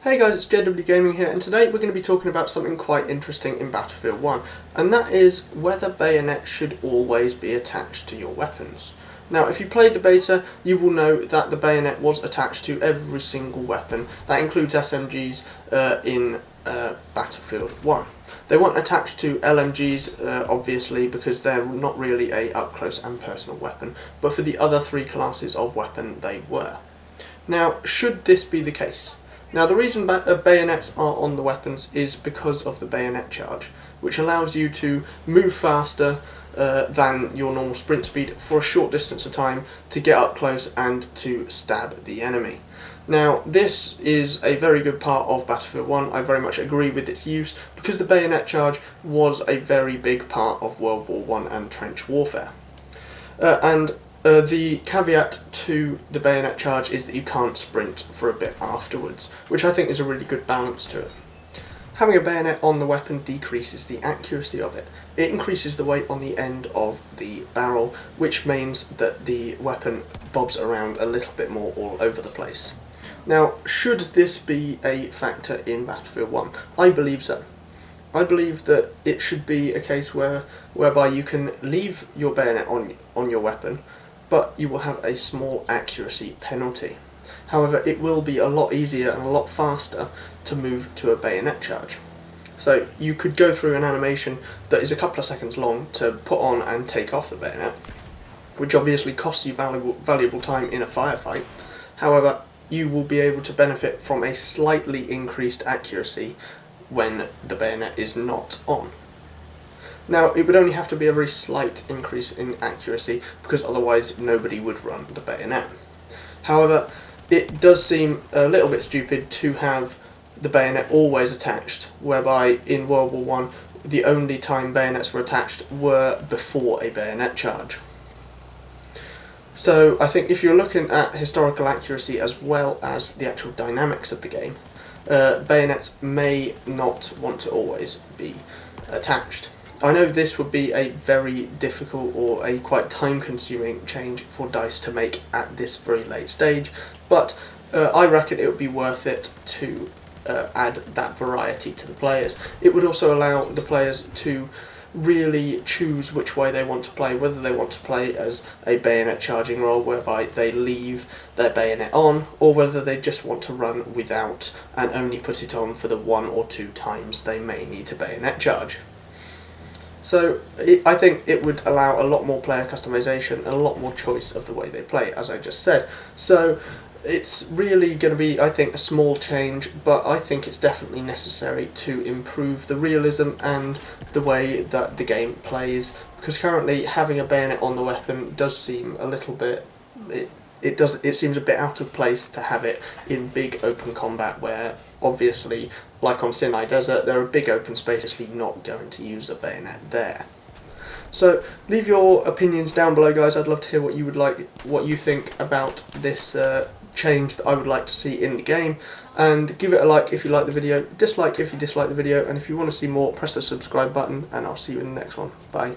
Hey guys, it's JW Gaming here, and today we're going to be talking about something quite interesting in Battlefield 1, and that is whether Bayonet should always be attached to your weapons. Now, if you played the beta, you will know that the Bayonet was attached to every single weapon. That includes SMGs in Battlefield 1. They weren't attached to LMGs, obviously, because they're not really a up-close and personal weapon, but for the other three classes of weapon, they were. Now, should this be the case? Now, the reason bayonets are on the weapons is because of the bayonet charge, which allows you to move faster than your normal sprint speed for a short distance of time to get up close and to stab the enemy. Now, this is a very good part of Battlefield 1. I very much agree with its use because the bayonet charge was a very big part of World War I and trench warfare. The caveat to the bayonet charge is that you can't sprint for a bit afterwards, which I think is a really good balance to it. Having a bayonet on the weapon decreases the accuracy of it. It increases the weight on the end of the barrel, which means that the weapon bobs around a little bit more all over the place. Now, should this be a factor in Battlefield 1? I believe so. I believe that it should be a case whereby you can leave your bayonet on your weapon, but you will have a small accuracy penalty. However, it will be a lot easier and a lot faster to move to a bayonet charge. So you could go through an animation that is a couple of seconds long to put on and take off the bayonet, which obviously costs you valuable time in a firefight. However, you will be able to benefit from a slightly increased accuracy when the bayonet is not on. Now, it would only have to be a very slight increase in accuracy, because otherwise nobody would run the bayonet. However, it does seem a little bit stupid to have the bayonet always attached, whereby in World War I, the only time bayonets were attached were before a bayonet charge. So, I think if you're looking at historical accuracy as well as the actual dynamics of the game, bayonets may not want to always be attached. I know this would be a very difficult or a quite time-consuming change for DICE to make at this very late stage, but I reckon it would be worth it to add that variety to the players. It would also allow the players to really choose which way they want to play, whether they want to play as a bayonet charging role whereby they leave their bayonet on, or whether they just want to run without and only put it on for the 1 or 2 times they may need to bayonet charge. So I think it would allow a lot more player customization and a lot more choice of the way they play, as I just said. So it's really going to be, I think, a small change, but I think it's definitely necessary to improve the realism and the way that the game plays, because currently having a bayonet on the weapon does seem a little bit... It seems a bit out of place to have it in big open combat where, obviously, like on Sinai Desert, there are big open spaces, you're not going to use a bayonet there. So leave your opinions down below, guys. I'd love to hear what you think about this change that I would like to see in the game, and give it a like if you like the video, dislike if you dislike the video, and if you want to see more, press the subscribe button, and I'll see you in the next one. Bye.